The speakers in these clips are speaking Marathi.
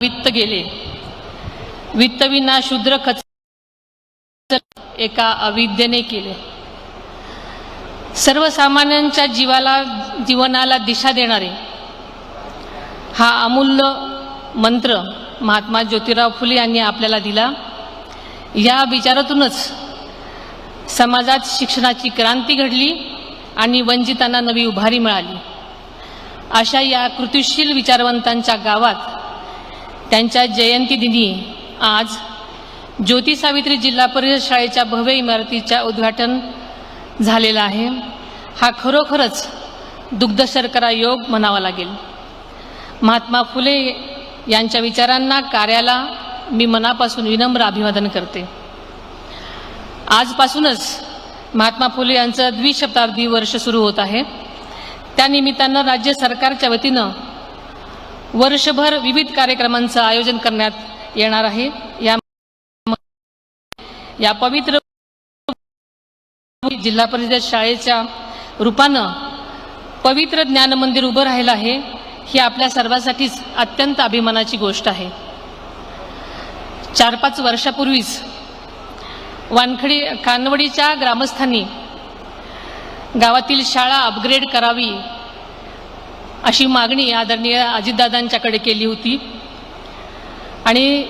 वित्त गेले, वित्त विना शूद्र खच एका अविद्येने केले। सर्वसामान्यांच्या जीवनाला दिशा देणारे हा अमूल्य मंत्र महात्मा ज्योतिराव फुले यांनी आपल्याला दिला। या विचारातूनच समाजात शिक्षणाची क्रांती घडली आणि वंचितांना नवी उभारी मिळाली। अशा या कृतिशील विचारवंतांच्या गावात त्यांच्या जयंती दिनी आज ज्योती सावित्री जिल्हा परिषद शाळेच्या भव्य इमारतीच्या उद्घाटन झालेला आहे। हा खरोखरच दुग्ध शर्करा योग म्हणावा लागेल। महात्मा फुले यांच्या विचारांना कार्याला मी मनापासून विनम्र अभिवादन करते। आजपासूनच महात्मा फुले यांचं द्विशताब्दी वर्ष सुरू होत आहे। त्यानिमित्तानं राज्य सरकारच्या वतीनं वर्षभर विविध कार्यक्रमांचं आयोजन करण्यात येणार आहे। या पवित्र जिल्हा परिषद शाळेच्या रूपानं पवित्र ज्ञान मंदिर उभं राहिलं आहे, ही आपल्या सर्वांसाठीच अत्यंत अभिमानाची गोष्ट आहे। 4-5 वर्षापूर्वीच कानवडीच्या ग्रामस्थांनी गावातील शाळा अपग्रेड करावी अशी मागणी आदरणीय अजितदादांच्याकडे केली होती आणि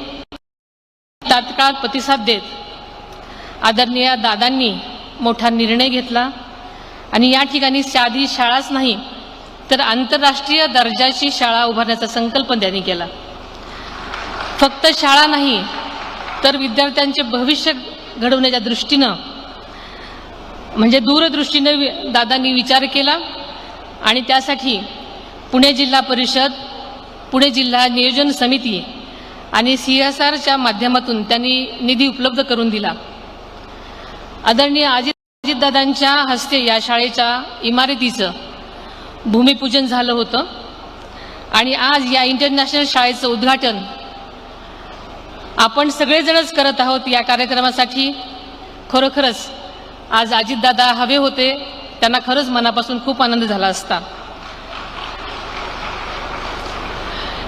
तात्काळ प्रतिसाद देत आदरणीय दादांनी मोठा निर्णय घेतला आणि या ठिकाणी साधी शाळाच नाही तर आंतरराष्ट्रीय दर्जाची शाळा उभारण्याचा संकल्प त्यांनी केला। फक्त शाळा नाही तर विद्यार्थ्यांचे भविष्य घडवण्याच्या दृष्टीनं म्हणजे दूरदृष्टीनं दादांनी विचार केला आणि त्यासाठी पुणे जिल्हा परिषद, पुणे जिल्हा नियोजन समिती आणि CSRच्या माध्यमातून त्यांनी निधी उपलब्ध करून दिला। आदरणीय अजितदादांच्या हस्ते या शाळेच्या इमारतीचं भूमिपूजन झालं होतं आणि आज या इंटरनॅशनल शाळेचं उद्घाटन आपण सगळेजणच करत आहोत। या कार्यक्रमासाठी खरोखरच आज अजितदादा हवे होते, त्यांना खरंच मनापासून खूप आनंद झाला असता।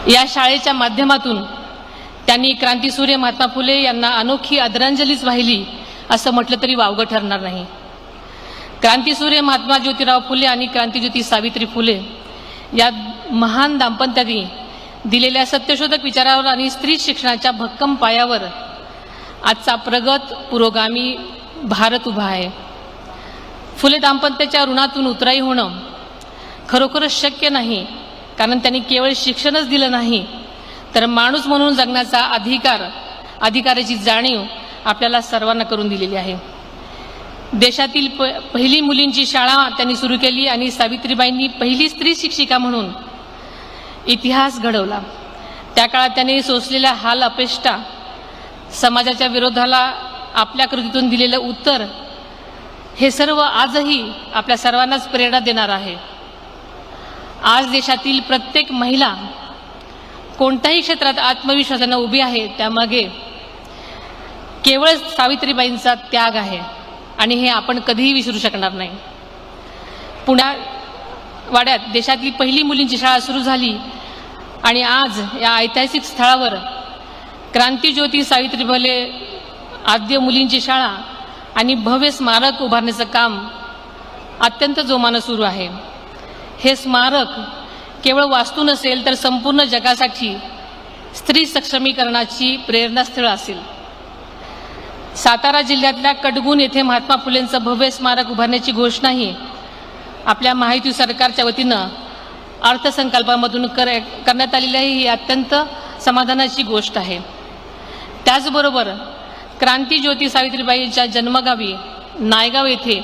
या शाळेच्या माध्यमातून त्यांनी क्रांतीसूर्य महात्मा फुले यांना अनोखी आदरांजलीच वाहिली असं म्हटलं तरी वावगं ठरणार नाही। क्रांतीसूर्य महात्मा ज्योतिराव फुले आणि क्रांतीज्योती सावित्री फुले या महान दाम्पत्याने दिलेल्या सत्यशोधक विचारावर आणि स्त्री शिक्षणाच्या भक्कम पायावर आजचा प्रगत पुरोगामी भारत उभा आहे। फुले दाम्पत्याच्या ऋणातून उतराई होणं खरोखरच शक्य नाही, कारण त्यांनी केवळ शिक्षणच दिलं नाही तर माणूस म्हणून जगण्याचा अधिकाराची जाणीव आपल्याला सर्वांना करून दिलेली आहे। देशातील पहिली मुलींची शाळा त्यांनी सुरू केली आणि सावित्रीबाईंनी पहिली स्त्री शिक्षिका म्हणून इतिहास घडवला। त्या काळात त्यांनी सोसलेल्या हाल अपेष्टा, समाजाच्या विरोधाला आपल्या कृतीतून दिलेलं उत्तर, हे सर्व आजही आपल्या सर्वांनाच प्रेरणा देणार आहे। आज देशातील प्रत्येक महिला कोणत्याही क्षेत्रात आत्मविश्वासाने उभी आहे, त्यामागे केवळ सावित्रीबाईंचा त्याग आहे आणि हे आपण कधीही विसरू शकणार नाही। पुण्यावाड्यात देशातील पहिली मुलींची शाळा सुरू झाली आणि आज या ऐतिहासिक स्थळावर क्रांतीज्योती सावित्री फुले आद्य मुलींची शाळा आणि भव्य स्मारक उभारण्याचं काम अत्यंत जोमानं सुरू आहे। हे स्मारक केवळ वास्तू नसेल तर संपूर्ण जगासाठी स्त्री सक्षमीकरणाची प्रेरणास्थळ असेल। सातारा जिल्ह्यातल्या कडगुण येथे महात्मा फुलेंचं भव्य स्मारक उभारण्याची घोषणाही आपल्या महायुती सरकारच्या वतीनं अर्थसंकल्पामधून करण्यात आलेली आहे। ही अत्यंत समाधानाची गोष्ट आहे। त्याचबरोबर क्रांतीज्योती सावित्रीबाईंच्या जन्मगावी नायगाव येथे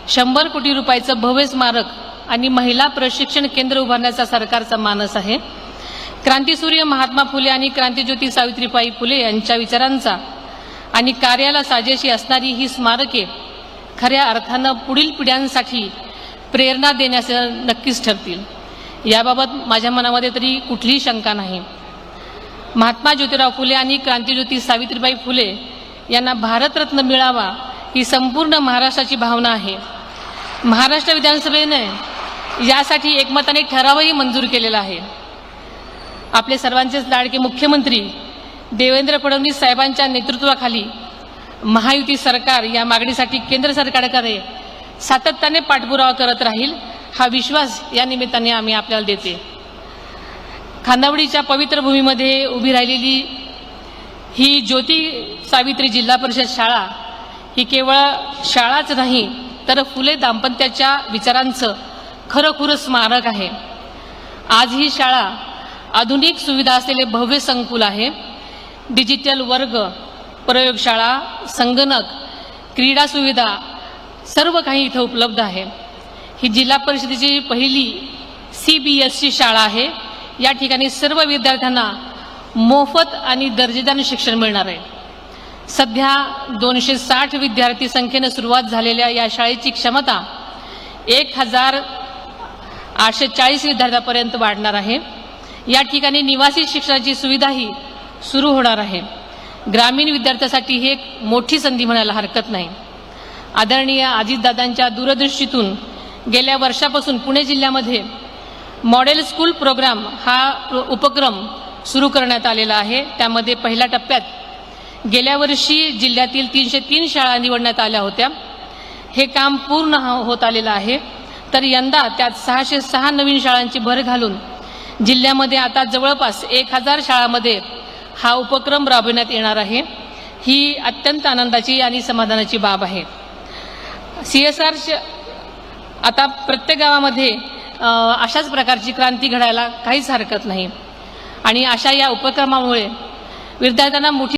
100 कोटी रुपयाचं भव्य स्मारक आणि महिला प्रशिक्षण केंद्र उभारण्याचा सरकारचा मानस आहे। क्रांतीसूर्य महात्मा फुले आणि क्रांतीज्योती सावित्रीबाई फुले यांच्या विचारांचा आणि कार्याला साजेशी असणारी ही स्मारके खऱ्या अर्थानं पुढील पिढ्यांसाठी प्रेरणा देण्याचं नक्कीच ठरतील, याबाबत माझ्या मनामध्ये तरी कुठलीही शंका नाही। महात्मा ज्योतिराव फुले आणि क्रांतीज्योती सावित्रीबाई फुले यांना भारतरत्न मिळावा ही संपूर्ण महाराष्ट्राची भावना आहे। महाराष्ट्र विधानसभेने यासाठी एकमताने ठरावही मंजूर केलेला आहे। आपले सर्वांचेच लाडके मुख्यमंत्री देवेंद्र फडणवीस साहेबांच्या नेतृत्वाखाली महायुती सरकार या मागणीसाठी केंद्र सरकारकडे सातत्याने पाठपुरावा करत राहील, हा विश्वास या निमित्ताने आम्ही आपल्याला देते. खांदावडीच्या पवित्र भूमीमध्ये उभी राहिलेली ही ज्योती सावित्री जिल्हा परिषद शाळा ही केवळ शाळाच नाही तर फुले दाम्पत्याच्या विचारांचं खरंखुरं स्मारक आहे. आज ही शाळा आधुनिक सुविधा असलेले भव्य संकुल आहे. डिजिटल वर्ग, प्रयोगशाळा, संगणक, क्रीडा सुविधा सर्व काही इथं उपलब्ध आहे. ही जिल्हा परिषदेची पहिली CBSE शाळा आहे. या ठिकाणी सर्व विद्यार्थ्यांना मोफत आणि दर्जेदार शिक्षण मिळणार आहे. सध्या 260 विद्यार्थी संख्येने सुरुवात झालेल्या या शाळेची क्षमता 1840 विद्यार्थ्यांपर्यंत वाढणार आहे. या ठिकाणी निवासी शिक्षणाची सुविधाही सुरू होणार आहे. ग्रामीण विद्यार्थ्यांसाठी ही एक मोठी संधी म्हणायला हरकत नाही. आदरणीय अजितदादांच्या दूरदृष्टीतून गेल्या वर्षापासून पुणे जिल्ह्यामध्ये मॉडेल स्कूल प्रोग्राम हा उपक्रम सुरू करण्यात आलेला आहे. त्यामध्ये पहिल्या टप्प्यात गेल्या वर्षी जिल्ह्यातील 303 शाळा निवडण्यात आल्या होत्या. हे काम पूर्ण होत आलेलं आहे. तर यंदा त्यात 606 नवीन शाळांची भर घालून जिल्ह्यामध्ये आता जवळपास 1000 शाळांमध्ये हा उपक्रम राबविण्यात येणार आहे. ही अत्यंत आनंदाची आणि समाधानाची बाब आहे. CSR आता प्रत्येक गावामध्ये अशाच प्रकारची क्रांती घडायला काहीच हरकत नाही आणि अशा या उपक्रमामुळे विद्यार्थ्यांना मोठी